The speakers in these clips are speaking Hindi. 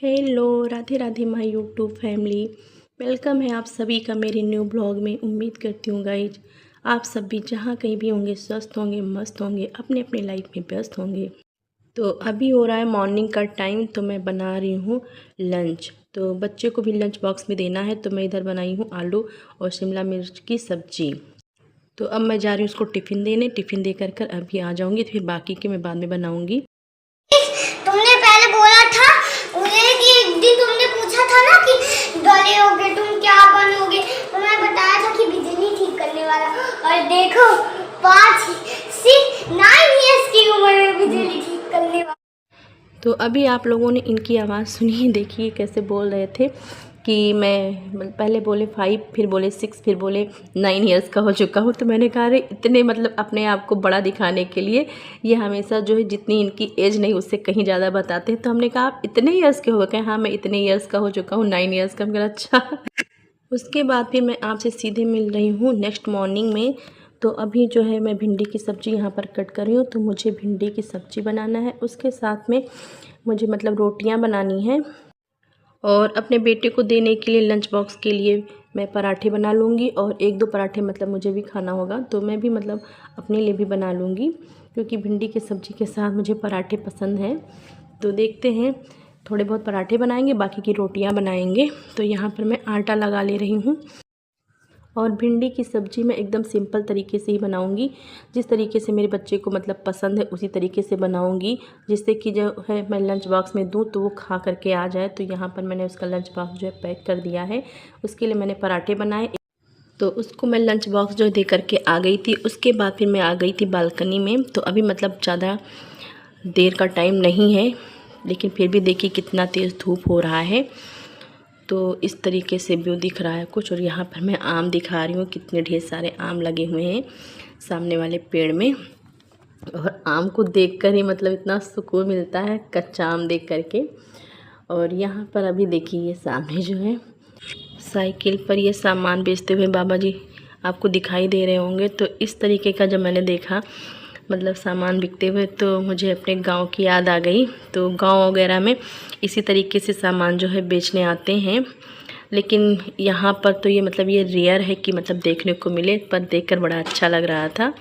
Hello, Radhe Radhe my YouTube family. Welcome है आप सभी का मेरे न्यू ब्लॉग में। उम्मीद करती हूँ गाइज आप सब भी जहाँ कहीं भी होंगे स्वस्थ होंगे, मस्त होंगे, अपने अपने लाइफ में व्यस्त होंगे। तो अभी हो रहा है मॉर्निंग का टाइम, तो मैं बना रही हूँ लंच। तो बच्चे को भी लंच बॉक्स में देना है, तो मैं इधर बनाई हूँ आलू और शिमला मिर्च की सब्जी। तो अब मैं जा रही हूँ उसको टिफ़िन देने। टिफ़िन दे कर अभी आ जाऊँगी, फिर बाकी के मैं बाद में बनाऊँगी। तुमने पहले बोला था मुझे कि एक दिन तुमने पूछा था ना कि बड़े होगे तुम क्या बनोगे, तो मैं बताया था कि बिजली ठीक करने वाला। और देखो 9 इयर्स की उम्र में बिजली ठीक करने वाला। तो अभी आप लोगों ने इनकी आवाज़ सुनी, देखिए कैसे बोल रहे थे कि मैं पहले बोले 5, फिर बोले 6, फिर बोले 9 इयर्स का हो चुका हूँ। तो मैंने कहा अरे इतने मतलब अपने आप को बड़ा दिखाने के लिए ये हमेशा जो है जितनी इनकी एज नहीं उससे कहीं ज़्यादा बताते हैं। तो हमने कहा आप इतने ईयर्स के हो गए? हाँ मैं इतने ईयर्स का हो चुका हूँ, 9 इयर्स का। मेरा अच्छा। उसके बाद फिर मैं आपसे सीधे मिल रही हूँ नेक्स्ट मॉर्निंग में। तो अभी जो है मैं भिंडी की सब्ज़ी यहाँ पर कट कर रही हूँ। तो मुझे भिंडी की सब्ज़ी बनाना है, उसके साथ में मुझे मतलब रोटियाँ बनानी हैं और अपने बेटे को देने के लिए लंच बॉक्स के लिए मैं पराठे बना लूँगी। और 1-2 पराठे मतलब मुझे भी खाना होगा, तो मैं भी मतलब अपने लिए भी बना लूँगी, क्योंकि भिंडी की सब्ज़ी के साथ मुझे पराठे पसंद हैं। तो देखते हैं, थोड़े बहुत पराठे बनाएंगे, बाकी की रोटियां बनाएंगे। तो यहाँ पर मैं आटा लगा ले रही हूँ। और भिंडी की सब्ज़ी मैं एकदम सिंपल तरीके से ही बनाऊंगी, जिस तरीके से मेरे बच्चे को मतलब पसंद है उसी तरीके से बनाऊंगी, जिससे कि जो है मैं लंच बॉक्स में दूँ तो वो खा करके आ जाए। तो यहाँ पर मैंने उसका लंच बॉक्स जो है पैक कर दिया है। उसके लिए मैंने पराठे बनाए, तो उसको मैं लंच बॉक्स जो दे करके आ गई थी। उसके बाद फिर मैं आ गई थी बालकनी में। तो अभी मतलब ज़्यादा देर का टाइम नहीं है, लेकिन फिर भी देखिए कितना तेज़ धूप हो रहा है। तो इस तरीके से व्यू दिख रहा है कुछ। और यहाँ पर मैं आम दिखा रही हूँ, कितने ढेर सारे आम लगे हुए हैं सामने वाले पेड़ में। और आम को देखकर ही मतलब इतना सुकून मिलता है, कच्चा आम देख करके। और यहाँ पर अभी देखिए ये सामने जो है साइकिल पर ये सामान बेचते हुए बाबा जी आपको दिखाई दे रहे होंगे। तो इस तरीके का जब मैंने देखा मतलब सामान बिकते हुए, तो मुझे अपने गांव की याद आ गई। तो गांव वगैरह में इसी तरीके से सामान जो है बेचने आते हैं, लेकिन यहाँ पर तो ये मतलब ये रेयर है कि मतलब देखने को मिले, पर देखकर बड़ा अच्छा लग रहा था।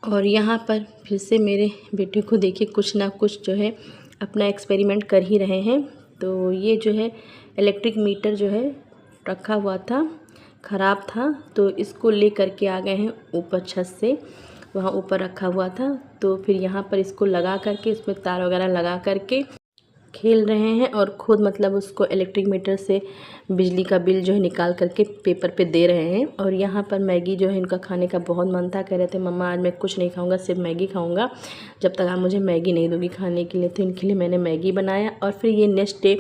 और यहाँ पर फिर से मेरे बेटे को देखिए कुछ ना कुछ जो है अपना एक्सपेरिमेंट कर ही रहे हैं। तो ये जो है इलेक्ट्रिक मीटर जो है रखा हुआ था, ख़राब था, तो इसको ले करके आ गए हैं ऊपर छत से। वहाँ ऊपर रखा हुआ था, तो फिर यहाँ पर इसको लगा करके इसमें तार वगैरह लगा करके खेल रहे हैं। और ख़ुद मतलब उसको इलेक्ट्रिक मीटर से बिजली का बिल जो है निकाल करके पेपर पे दे रहे हैं। और यहाँ पर मैगी जो है इनका खाने का बहुत मन था, कह रहे थे मम्मा आज मैं कुछ नहीं खाऊंगा, सिर्फ मैगी खाऊंगा, जब तक आप मुझे मैगी नहीं दोगी खाने के लिए। तो इनके लिए मैंने मैगी बनाया। और फिर ये नेक्स्ट डे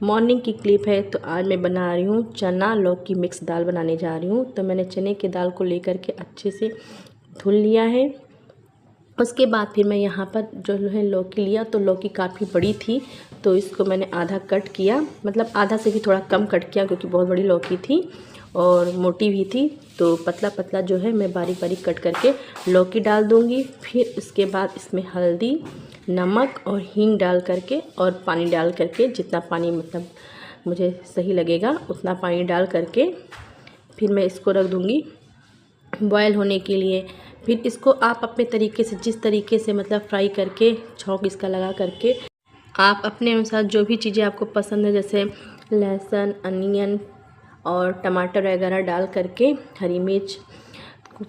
मॉर्निंग की क्लिप है। तो आज मैं बना रही हूँ चना लौकी मिक्स दाल बनाने जा रही हूँ। तो मैंने चने की दाल को ले करके अच्छे से धुल लिया है। उसके बाद फिर मैं यहाँ पर जो है लौकी लिया, तो लौकी काफ़ी बड़ी थी, तो इसको मैंने आधा कट किया, मतलब आधा से भी थोड़ा कम कट किया, क्योंकि बहुत बड़ी लौकी थी और मोटी भी थी। तो पतला पतला जो है मैं बारीक बारीक कट करके लौकी डाल दूँगी। फिर इसके बाद इसमें हल्दी, नमक और हींग डाल करके और पानी डाल करके, जितना पानी मतलब मुझे सही लगेगा उतना पानी डाल करके फिर मैं इसको रख दूँगी बॉयल होने के लिए। फिर इसको आप अपने तरीके से, जिस तरीके से मतलब फ्राई करके छौंक इसका लगा करके, आप अपने अनुसार जो भी चीज़ें आपको पसंद है, जैसे लहसुन, अनियन और टमाटर वगैरह डाल करके, हरी मिर्च,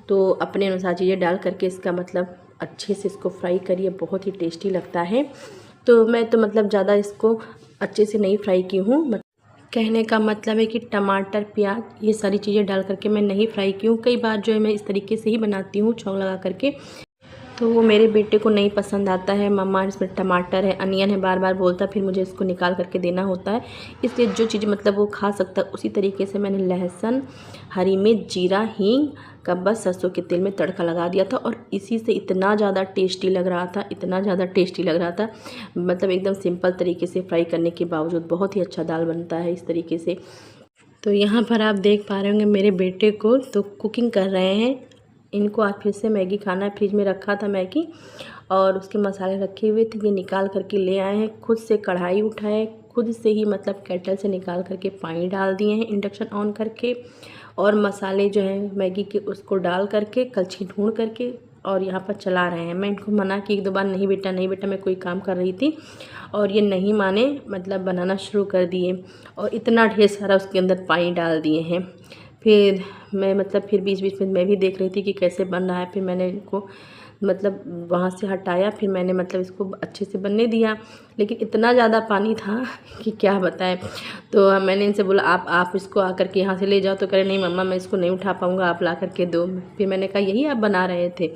तो अपने अनुसार चीज़ें डाल करके इसका मतलब अच्छे से इसको फ्राई करिए, बहुत ही टेस्टी लगता है। तो मैं तो मतलब ज़्यादा इसको अच्छे से नहीं फ्राई की हूँ, कहने का मतलब है कि टमाटर, प्याज ये सारी चीज़ें डाल करके मैं नहीं फ्राई की हूँ। कई बार जो है मैं इस तरीके से ही बनाती हूँ छौंक लगा करके, तो वो मेरे बेटे को नहीं पसंद आता है। मम्मा इसमें टमाटर है, अनियन है, बार बार बोलता है, फिर मुझे इसको निकाल करके देना होता है। इसलिए जो चीज़ मतलब वो खा सकता है उसी तरीके से मैंने लहसुन, हरी मिर्च, जीरा, हींग का बस सरसों के तेल में तड़का लगा दिया था। और इसी से इतना ज़्यादा टेस्टी लग रहा था, इतना ज़्यादा टेस्टी लग रहा था, मतलब एकदम सिंपल तरीके से फ्राई करने के बावजूद बहुत ही अच्छा दाल बनता है इस तरीके से। तो यहाँ पर आप देख पा रहे होंगे मेरे बेटे को तो कुकिंग कर रहे हैं। इनको आज फिर से मैगी खाना है, फ्रिज में रखा था मैगी और उसके मसाले रखे हुए थे, ये निकाल करके ले आए हैं। खुद से कढ़ाई उठाए, खुद से ही मतलब केटल से निकाल करके पानी डाल दिए हैं इंडक्शन ऑन करके, और मसाले जो हैं मैगी के उसको डाल करके कलछी ढूंढ करके और यहाँ पर चला रहे हैं। मैं इनको मना की एक दो बार, नहीं बेटा नहीं बेटा, मैं कोई काम कर रही थी, और ये नहीं माने, मतलब बनाना शुरू कर दिए और इतना ढेर सारा उसके अंदर पानी डाल दिए हैं। फिर मैं मतलब फिर बीच बीच में मैं भी देख रही थी कि कैसे बन रहा है। फिर मैंने इनको मतलब वहाँ से हटाया, फिर मैंने मतलब इसको अच्छे से बनने दिया, लेकिन इतना ज़्यादा पानी था कि क्या बताएं। तो मैंने इनसे बोला आप इसको आकर के यहाँ से ले जाओ, तो कह रहे नहीं मम्मा मैं इसको नहीं उठा पाऊँगा, आप ला करके दो। फिर मैंने कहा यही आप बना रहे थे,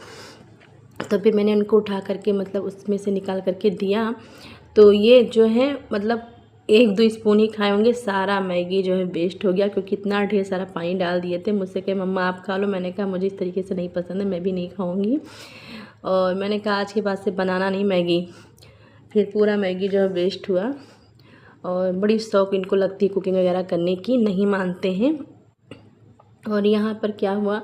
तो फिर मैंने उनको उठा करके मतलब उसमें से निकाल करके दिया। तो ये जो है मतलब 1-2 स्पून ही खाए होंगे, सारा मैगी जो है वेस्ट हो गया, क्योंकि इतना ढेर सारा पानी डाल दिए थे। मुझसे कहे मम्मा आप खा लो, मैंने कहा मुझे इस तरीके से नहीं पसंद है, मैं भी नहीं खाऊंगी। और मैंने कहा आज के बाद से बनाना नहीं मैगी। फिर पूरा मैगी जो है वेस्ट हुआ। और बड़ी शौक इनको लगती है कुकिंग वगैरह करने की, नहीं मानते हैं। और यहाँ पर क्या हुआ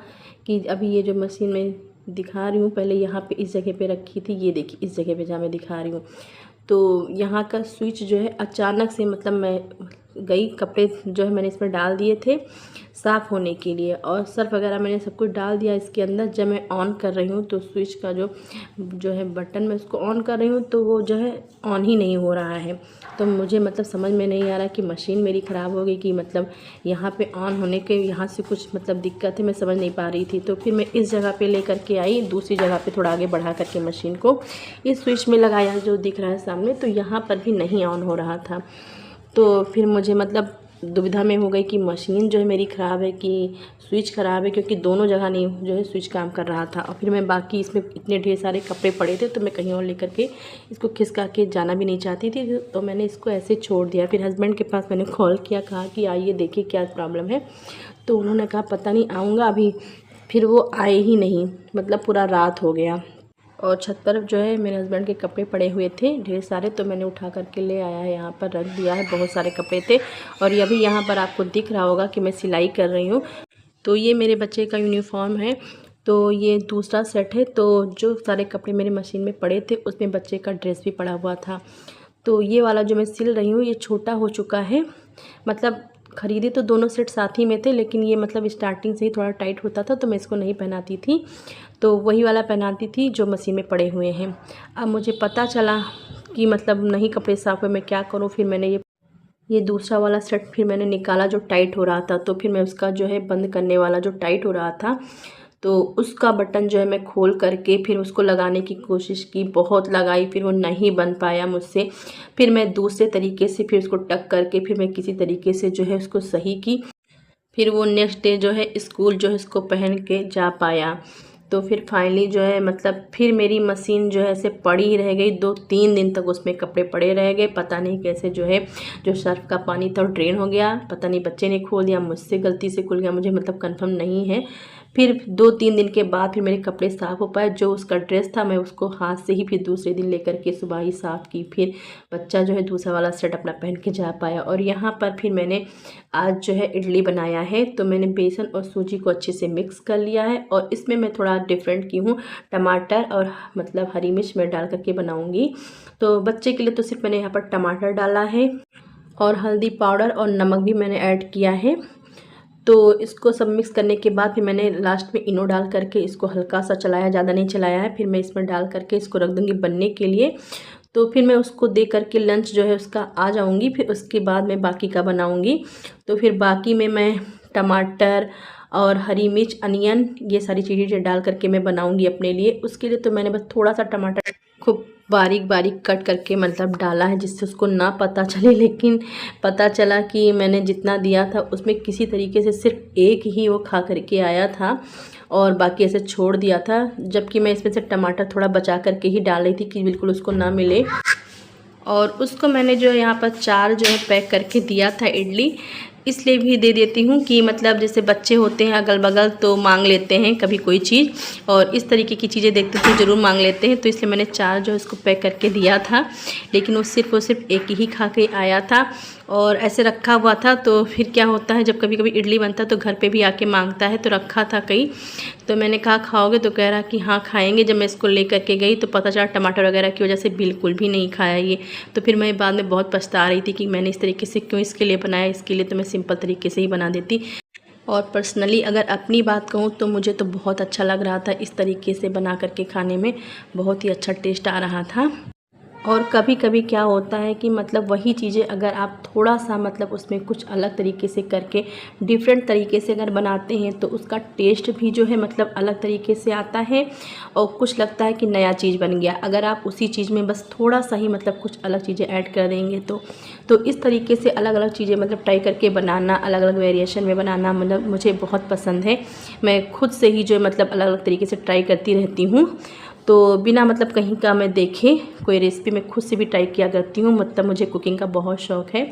कि अभी ये जो मशीन में दिखा रही हूँ, पहले यहाँ पे इस जगह पे रखी थी, ये देखिए इस जगह पे जहाँ मैं दिखा रही हूँ, तो यहाँ का स्विच जो है अचानक से मतलब मैं गई, कपड़े जो है मैंने इसमें डाल दिए थे साफ़ होने के लिए, और सर्फ वगैरह मैंने सब कुछ डाल दिया इसके अंदर। जब मैं ऑन कर रही हूँ तो स्विच का जो है बटन मैं उसको ऑन कर रही हूँ तो वो जो है ऑन ही नहीं हो रहा है। तो मुझे मतलब समझ में नहीं आ रहा कि मशीन मेरी ख़राब हो गई कि मतलब यहाँ पे ऑन होने के यहाँ से कुछ मतलब दिक्कत है, मैं समझ नहीं पा रही थी। तो फिर मैं इस जगह पे ले करके आई, दूसरी जगह पे थोड़ा आगे बढ़ा करके मशीन को इस स्विच में लगाया जो दिख रहा है सामने, तो यहाँ पर भी नहीं ऑन हो रहा था। तो फिर मुझे मतलब दुविधा में हो गई कि मशीन जो है मेरी ख़राब है कि स्विच ख़राब है, क्योंकि दोनों जगह नहीं जो है स्विच काम कर रहा था। और फिर मैं बाकी इसमें इतने ढेर सारे कपड़े पड़े थे तो मैं कहीं और लेकर के इसको खिसका के जाना भी नहीं चाहती थी, तो मैंने इसको ऐसे छोड़ दिया। फिर हस्बैंड के पास मैंने कॉल किया, कहा कि आइए देखिए क्या प्रॉब्लम है। तो उन्होंने कहा पता नहीं, आऊँगा अभी। फिर वो आए ही नहीं, मतलब पूरा रात हो गया। और छत पर जो है मेरे हस्बैंड के कपड़े पड़े हुए थे ढेर सारे, तो मैंने उठा करके ले आया है, यहाँ पर रख दिया है। बहुत सारे कपड़े थे। और ये अभी यहाँ पर आपको दिख रहा होगा कि मैं सिलाई कर रही हूँ। तो ये मेरे बच्चे का यूनिफॉर्म है, तो ये दूसरा सेट है। तो जो सारे कपड़े मेरे मशीन में पड़े थे उसमें बच्चे का ड्रेस भी पड़ा हुआ था। तो ये वाला जो मैं सिल रही हूँ ये छोटा हो चुका है, मतलब खरीदे तो दोनों सेट साथ ही में थे, लेकिन ये मतलब स्टार्टिंग से ही थोड़ा टाइट होता था तो मैं इसको नहीं पहनाती थी, तो वही वाला पहनाती थी जो मशीन में पड़े हुए हैं। अब मुझे पता चला कि मतलब नहीं कपड़े साफ हुए, मैं क्या करूँ। फिर मैंने ये दूसरा वाला सेट फिर मैंने निकाला जो टाइट हो रहा था, तो फिर मैं उसका जो है बंद करने वाला जो टाइट हो रहा था तो उसका बटन जो है मैं खोल करके फिर उसको लगाने की कोशिश की, बहुत लगाई, फिर वो नहीं बन पाया मुझसे। फिर मैं दूसरे तरीके से फिर उसको टक करके फिर मैं किसी तरीके से जो है उसको सही की। फिर वो नेक्स्ट डे जो है स्कूल जो है इसको पहन के जा पाया। तो फिर फाइनली जो है मतलब फिर मेरी मशीन जो है ऐसे पड़ी ही रह गई, 2-3 दिन तक उसमें कपड़े पड़े रह गए। पता नहीं कैसे जो है जो सर्फ का पानी था वो ड्रेन हो गया, पता नहीं बच्चे ने खोल दिया, मुझसे गलती से खुल गया, मुझे मतलब कंफर्म नहीं है। फिर 2-3 दिन के बाद फिर मेरे कपड़े साफ़ हो पाए। जो उसका ड्रेस था मैं उसको हाथ से ही फिर दूसरे दिन लेकर के सुबह ही साफ़ की। फिर बच्चा जो है दूसरा वाला सेट अपना पहन के जा पाया। और यहाँ पर फिर मैंने आज जो है इडली बनाया है, तो मैंने बेसन और सूजी को अच्छे से मिक्स कर लिया है। और इसमें मैं थोड़ा डिफरेंट की हूँ, टमाटर और मतलब हरी मिर्च मैं डाल करके बनाऊँगी। तो बच्चे के लिए तो सिर्फ मैंने यहाँ पर टमाटर डाला है और हल्दी पाउडर और नमक भी मैंने ऐड किया है। तो इसको सब मिक्स करने के बाद फिर मैंने लास्ट में इनो डाल करके इसको हल्का सा चलाया, ज़्यादा नहीं चलाया है। फिर मैं इसमें डाल करके इसको रख दूँगी बनने के लिए। तो फिर मैं उसको दे करके लंच जो है उसका आ जाऊँगी, फिर उसके बाद मैं बाकी का बनाऊँगी। तो फिर बाकी में मैं टमाटर और हरी मिर्च, अनियन ये सारी चीज़ें डाल करके मैं बनाऊँगी अपने लिए। उसके लिए तो मैंने बस थोड़ा सा टमाटर खूब बारीक बारीक कट करके मतलब डाला है, जिससे उसको ना पता चले। लेकिन पता चला कि मैंने जितना दिया था उसमें किसी तरीके से सिर्फ एक ही वो खा करके आया था और बाकी ऐसे छोड़ दिया था, जबकि मैं इसमें से टमाटर थोड़ा बचा करके ही डाल रही थी कि बिल्कुल उसको ना मिले। और उसको मैंने जो है यहाँ पर 4 जो है पैक करके दिया था इडली। इसलिए भी दे देती हूँ कि मतलब जैसे बच्चे होते हैं अगल बगल तो मांग लेते हैं कभी कोई चीज़, और इस तरीके की चीज़ें देखते थे ज़रूर मांग लेते हैं। तो इसलिए मैंने 4 जो है इसको पैक करके दिया था, लेकिन वो सिर्फ एक ही खा के आया था और ऐसे रखा हुआ था। तो फिर क्या होता है, जब कभी कभी इडली बनता है तो घर पे भी आके मांगता है, तो रखा था कहीं। तो मैंने कहा खाओगे, तो कह रहा कि हाँ खाएंगे। जब मैं इसको ले करके गई तो पता चला टमाटर वगैरह की वजह से बिल्कुल भी नहीं खाया ये। तो फिर मैं बाद में बहुत पछता रही थी कि मैंने इस तरीके से क्यों इसके लिए बनाया, इसके लिए तो मैं सिंपल तरीके से ही बना देती। और पर्सनली अगर अपनी बात कहूँ तो मुझे तो बहुत अच्छा लग रहा था, इस तरीके से बना करके खाने में बहुत ही अच्छा टेस्ट आ रहा था। और कभी कभी क्या होता है कि मतलब वही चीज़ें अगर आप थोड़ा सा मतलब उसमें कुछ अलग तरीके से करके डिफरेंट तरीके से अगर बनाते हैं तो उसका टेस्ट भी जो है मतलब अलग तरीके से आता है और कुछ लगता है कि नया चीज़ बन गया। अगर आप उसी चीज़ में बस थोड़ा सा ही मतलब कुछ अलग चीज़ें ऐड कर देंगे तो इस तरीके से अलग अलग चीज़ें मतलब ट्राई करके बनाना, अलग अलग वेरिएशन में बनाना मतलब मुझे बहुत पसंद है। मैं खुद से ही जो मतलब अलग अलग तरीके से ट्राई करती रहती हूँ। तो बिना मतलब कहीं का मैं देखे कोई रेसिपी मैं खुद से भी ट्राई किया करती हूँ। मतलब मुझे कुकिंग का बहुत शौक़ है,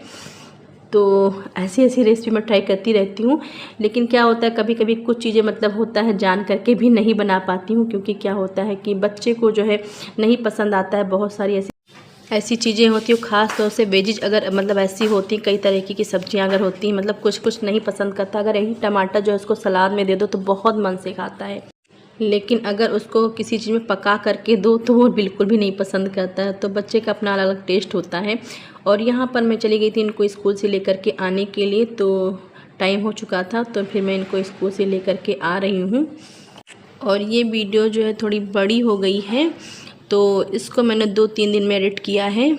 तो ऐसी ऐसी रेसिपी मैं ट्राई करती रहती हूँ। लेकिन क्या होता है कभी कभी कुछ चीज़ें मतलब होता है जान करके भी नहीं बना पाती हूँ, क्योंकि क्या होता है कि बच्चे को जो है नहीं पसंद आता है। बहुत सारी ऐसी चीज़ें होती हैं, ख़ास तौर से वेजिज अगर मतलब ऐसी होती, कई तरीके की सब्जियां अगर होती हैं, मतलब कुछ नहीं पसंद करता। अगर यही टमाटर जो है उसको सलाद में दे दो तो बहुत मन से खाता है, लेकिन अगर उसको किसी चीज़ में पका करके दो तो वो बिल्कुल भी नहीं पसंद करता है। तो बच्चे का अपना अलग अलग टेस्ट होता है। और यहाँ पर मैं चली गई थी इनको स्कूल से लेकर के आने के लिए, तो टाइम हो चुका था, तो फिर मैं इनको स्कूल से लेकर के आ रही हूँ। और ये वीडियो जो है थोड़ी बड़ी हो गई है, तो इसको मैंने 2-3 दिन में एडिट किया है।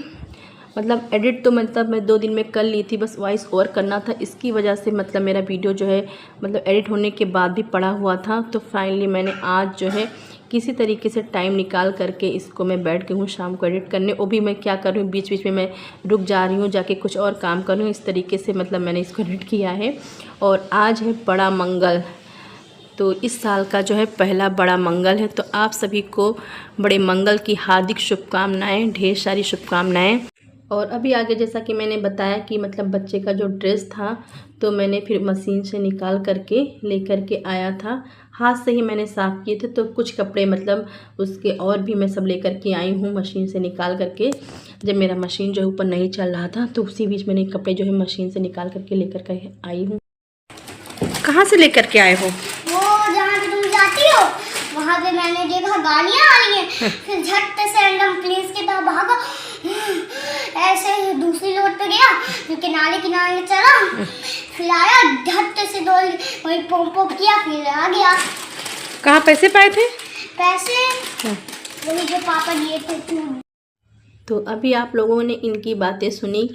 मतलब एडिट तो मतलब मैं 2 दिन में कर ली थी, बस वॉइस ओवर करना था। इसकी वजह से मतलब मेरा वीडियो जो है मतलब एडिट होने के बाद भी पड़ा हुआ था। तो फाइनली मैंने आज जो है किसी तरीके से टाइम निकाल करके इसको मैं बैठ गई हूँ शाम को एडिट करने। वो भी मैं क्या कर रही हूँ, बीच बीच में मैं रुक जा रही हूँ, जाके कुछ और काम कर रही हूँ। इस तरीके से मतलब मैंने इसको एडिट किया है। और आज है बड़ा मंगल, तो इस साल का जो है पहला बड़ा मंगल है। तो आप सभी को बड़े मंगल की हार्दिक शुभकामनाएं, ढेर सारी शुभकामनाएं। और अभी आगे जैसा कि मैंने बताया कि मतलब बच्चे का जो ड्रेस था तो मैंने फिर मशीन से निकाल करके लेकर के आया था। हाथ से ही मैंने साफ़ किए थे, तो कुछ कपड़े मतलब उसके और भी मैं सब लेकर के आई हूँ मशीन से निकाल करके। जब मेरा मशीन जो है ऊपर नहीं चल रहा था तो उसी बीच मैंने कपड़े जो है मशीन से निकाल करके लेकर के आई हूँ। कहाँ से लेकर के आए हो? वो जहाँ पे तुम जाती हो वहाँ पे मैंने देखा गाड़ियाँ आ रही हैं, फिर झट से एकदम पुलिस की तरह भागा, ऐसे दूसरी रोड पे गया, फिर किनारे चला, फिर आया झट से दो वही पंप किया, फिर आ गया। कहाँ पैसे पाए थे? पैसे वही जो पापा दिए थे। तो अभी आप लोगों ने इनकी बातें सुनी,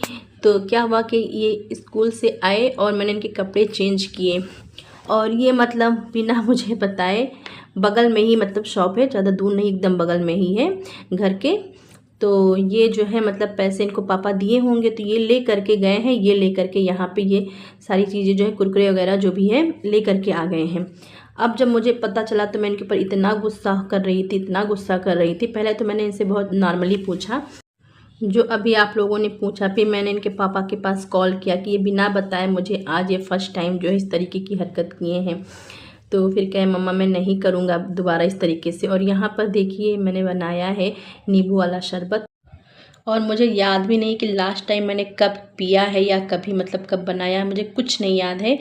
तो क्या हुआ कि ये स्कूल से आए और मैंने इनके कपड़े चेंज किए। और ये मतलब बिना मुझे बताए बगल में ही मतलब शॉप है, ज़्यादा दूर नहीं, एकदम बगल में ही है घर के। तो ये जो है मतलब पैसे इनको पापा दिए होंगे तो ये ले करके गए हैं। ये ले करके यहाँ पे ये सारी चीज़ें जो है कुरकुरे वगैरह जो भी है ले करके आ गए हैं। अब जब मुझे पता चला तो मैं इनके ऊपर इतना गुस्सा कर रही थी। पहले तो मैंने इनसे बहुत नॉर्मली पूछा, जो अभी आप लोगों ने पूछा। फिर मैंने इनके पापा के पास कॉल किया कि ये बिना बताए मुझे आज ये फर्स्ट टाइम जो है इस तरीके की हरकत किए हैं। तो फिर कहे मम्मा मैं नहीं करूँगा दोबारा इस तरीके से। और यहाँ पर देखिए मैंने बनाया है नींबू वाला शरबत, और मुझे याद भी नहीं कि लास्ट टाइम मैंने कब पिया है या कभी मतलब कब बनाया है, मुझे कुछ नहीं याद है।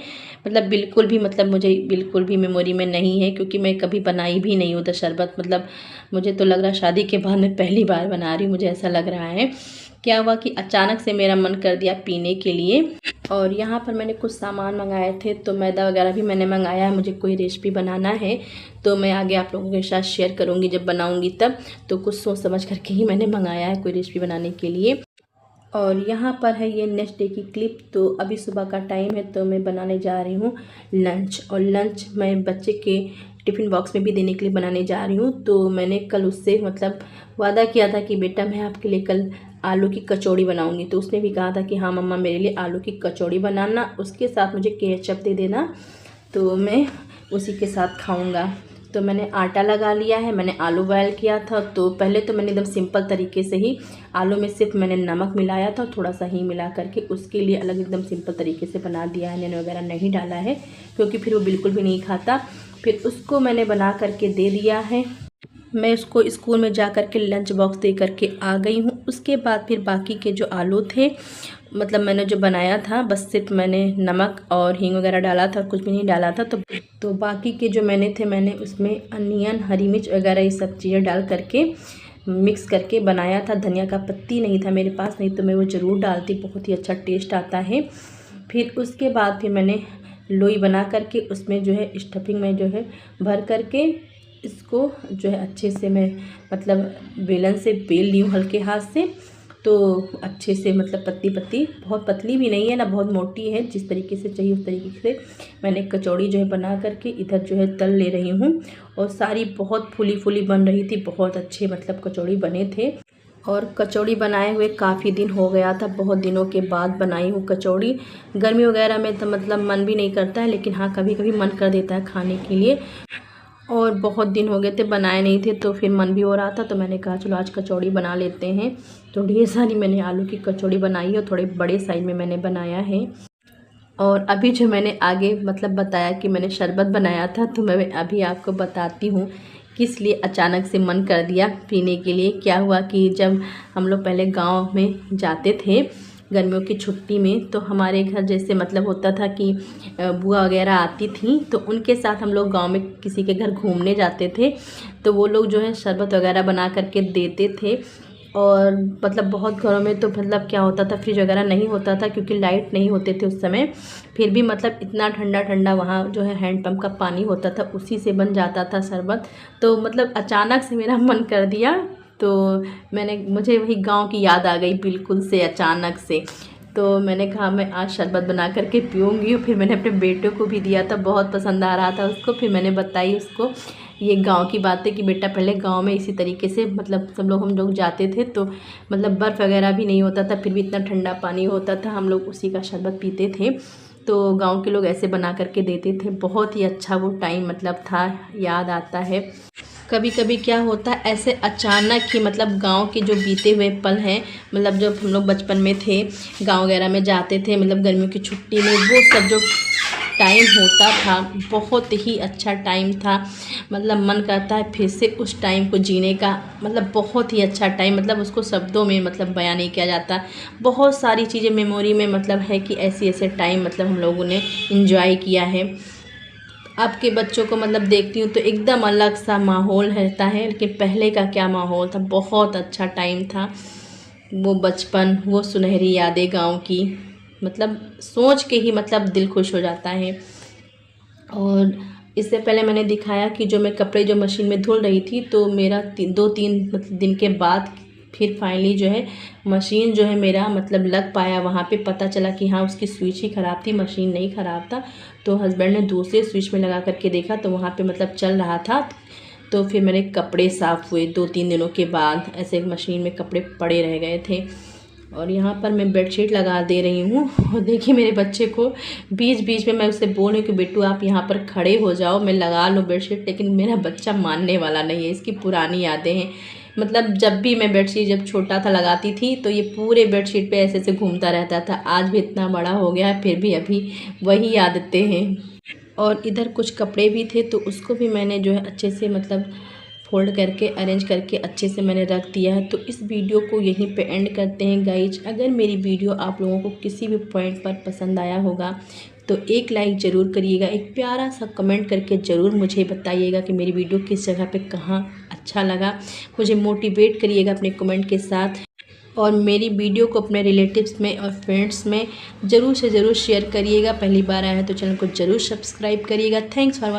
मतलब बिल्कुल भी मतलब मुझे बिल्कुल भी मेमोरी में नहीं है, क्योंकि मैं कभी बनाई भी नहीं हूँ तो शरबत। मतलब मुझे तो लग रहा शादी के बाद मैं पहली बार बना रही हूँ, मुझे ऐसा लग रहा है। क्या हुआ कि अचानक से मेरा मन कर दिया पीने के लिए। और यहाँ पर मैंने कुछ सामान मंगाए थे, तो मैदा वगैरह भी मैंने मंगाया है। मुझे कोई रेसिपी बनाना है तो मैं आगे आप लोगों के साथ शेयर करूँगी जब बनाऊँगी तब। तो कुछ सोच समझ करके ही मैंने मंगाया है कोई रेसिपी बनाने के लिए। और यहाँ पर है ये नेक्स्ट डे की क्लिप। तो अभी सुबह का टाइम है तो मैं बनाने जा रही हूँ लंच। और लंच मैं बच्चे के टिफ़िन बॉक्स में भी देने के लिए बनाने जा रही हूँ। तो मैंने कल उससे मतलब वादा किया था कि बेटा मैं आपके लिए कल आलू की कचौड़ी बनाऊँगी। तो उसने भी कहा था कि हाँ मम्मा मेरे लिए आलू की कचौड़ी बनाना, उसके साथ मुझे केचप दे देना, तो मैं उसी के साथ खाऊँगा। तो मैंने आटा लगा लिया है, मैंने आलू बॉयल किया था। तो पहले तो मैंने एकदम सिंपल तरीके से ही आलू में सिर्फ मैंने नमक मिलाया था, थोड़ा सा ही मिला करके उसके लिए अलग एकदम सिंपल तरीके से बना दिया है। नमक वगैरह नहीं डाला है क्योंकि फिर वो बिल्कुल भी नहीं खाता। फिर उसको मैंने बना करके दे दिया है। मैं उसको स्कूल में जा कर के लंच बॉक्स दे करके आ गई हूँ। उसके बाद फिर बाकी के जो आलू थे मतलब मैंने जो बनाया था बस सिर्फ मैंने नमक और हींग वगैरह डाला था, कुछ भी नहीं डाला था। तो बाकी के जो मैंने उसमें अनियन, हरी मिर्च वगैरह ये सब चीज़ें डाल करके मिक्स करके बनाया था। धनिया का पत्ती नहीं था मेरे पास, नहीं तो मैं वो ज़रूर डालती, बहुत ही अच्छा टेस्ट आता है। फिर उसके बाद फिर मैंने लोई बना करके उसमें जो है स्टफिंग में जो है भर करके इसको जो है अच्छे से मैं मतलब बेलन से बेल ली हूँ हल्के हाथ से। तो अच्छे से मतलब पत्ती पत्ती, बहुत पतली भी नहीं है ना बहुत मोटी है, जिस तरीके से चाहिए उस तरीके से मैंने कचौड़ी जो है बना करके इधर जो है तल ले रही हूँ। और सारी बहुत फूली फूली बन रही थी, बहुत अच्छे मतलब कचौड़ी बने थे। और कचौड़ी बनाए हुए काफ़ी दिन हो गया था, बहुत दिनों के बाद बनाई हूँ कचौड़ी। गर्मी वगैरह में तो मतलब मन भी नहीं करता है, लेकिन हाँ कभी कभी मन कर देता है खाने के लिए। और बहुत दिन हो गए थे बनाए नहीं थे, तो फिर मन भी हो रहा था, तो मैंने कहा चलो आज कचौड़ी बना लेते हैं। तो ढेर सारी मैंने आलू की कचौड़ी बनाई है, थोड़े बड़े साइज में मैंने बनाया है। और अभी जो मैंने आगे मतलब बताया कि मैंने शरबत बनाया था, तो मैं अभी आपको बताती हूँ किस लिए अचानक से मन कर दिया पीने के लिए। क्या हुआ कि जब हम लोग पहले गांव में जाते थे गर्मियों की छुट्टी में, तो हमारे घर जैसे मतलब होता था कि बुआ वगैरह आती थी, तो उनके साथ हम लोग गांव में किसी के घर घूमने जाते थे। तो वो लोग जो है शरबत वगैरह बना करके देते थे। और मतलब बहुत घरों में तो मतलब क्या होता था, फ्रिज वगैरह नहीं होता था क्योंकि लाइट नहीं होते थे उस समय। फिर भी मतलब इतना ठंडा ठंडा वहाँ जो है हैंडपम्प का पानी होता था, उसी से बन जाता था शरबत। तो मतलब अचानक से मेरा मन कर दिया, तो मुझे वही गांव की याद आ गई बिल्कुल से अचानक से। तो मैंने कहा मैं आज शरबत बना करके पीऊँगी। फिर मैंने अपने बेटे को भी दिया था, बहुत पसंद आ रहा था उसको। फिर मैंने बताई उसको ये गांव की बात है कि बेटा पहले गांव में इसी तरीके से मतलब हम लोग जाते थे, तो मतलब बर्फ़ वगैरह भी नहीं होता था, फिर भी इतना ठंडा पानी होता था, हम लोग उसी का शरबत पीते थे। तो गांव के लोग ऐसे बना करके देते थे, बहुत ही अच्छा वो टाइम मतलब था, याद आता है। कभी कभी क्या होता है ऐसे अचानक ही मतलब गांव के जो बीते हुए पल हैं, मतलब जब हम लोग बचपन में थे गांव वगैरह में जाते थे मतलब गर्मियों की छुट्टी में, वो सब जो टाइम होता था बहुत ही अच्छा टाइम था। मतलब मन करता है फिर से उस टाइम को जीने का, मतलब बहुत ही अच्छा टाइम, मतलब उसको शब्दों में मतलब बयान नहीं किया जाता। बहुत सारी चीज़ें मेमोरी में मतलब है कि ऐसे टाइम मतलब हम लोगों ने एंजॉय किया है। अब के बच्चों को मतलब देखती हूँ तो एकदम अलग सा माहौल रहता है, लेकिन पहले का क्या माहौल था, बहुत अच्छा टाइम था। वो बचपन, वो सुनहरी यादें गांव की, मतलब सोच के ही मतलब दिल खुश हो जाता है। और इससे पहले मैंने दिखाया कि जो मैं कपड़े जो मशीन में धुल रही थी, तो मेरा 2-3 मतलब दिन के बाद फिर फाइनली जो है मशीन जो है मेरा मतलब लग पाया। वहाँ पे पता चला कि हाँ उसकी स्विच ही ख़राब थी, मशीन नहीं ख़राब था। तो हस्बैंड ने दूसरे स्विच में लगा करके देखा तो वहाँ पे मतलब चल रहा था। तो फिर मेरे कपड़े साफ़ हुए 2-3 दिनों के बाद, ऐसे मशीन में कपड़े पड़े रह गए थे। और यहाँ पर मैं बेडशीट लगा दे रही हूँ। और देखिए मेरे बच्चे को बीच बीच में मैं उससे बोल रही हूँ कि बेटू आप यहाँ पर खड़े हो जाओ, मैं लगा लूँ बेडशीट, लेकिन मेरा बच्चा मानने वाला नहीं है। इसकी पुरानी यादें हैं, मतलब जब भी मैं बेडशीट जब छोटा था लगाती थी तो ये पूरे बेडशीट पे ऐसे घूमता रहता था। आज भी इतना बड़ा हो गया है फिर भी अभी वही आदतें हैं। और इधर कुछ कपड़े भी थे तो उसको भी मैंने जो है अच्छे से मतलब फोल्ड करके अरेंज करके अच्छे से मैंने रख दिया है। तो इस वीडियो को यहीं पे एंड करते हैं गाइज। अगर मेरी वीडियो आप लोगों को किसी भी पॉइंट पर पसंद आया होगा तो एक लाइक ज़रूर करिएगा, एक प्यारा सा कमेंट करके ज़रूर मुझे बताइएगा कि मेरी वीडियो किस जगह पे कहाँ अच्छा लगा। मुझे मोटिवेट करिएगा अपने कमेंट के साथ। और मेरी वीडियो को अपने रिलेटिव्स में और फ्रेंड्स में ज़रूर से ज़रूर शेयर करिएगा। पहली बार आया है तो चैनल को ज़रूर सब्सक्राइब करिएगा। Thanks for watching.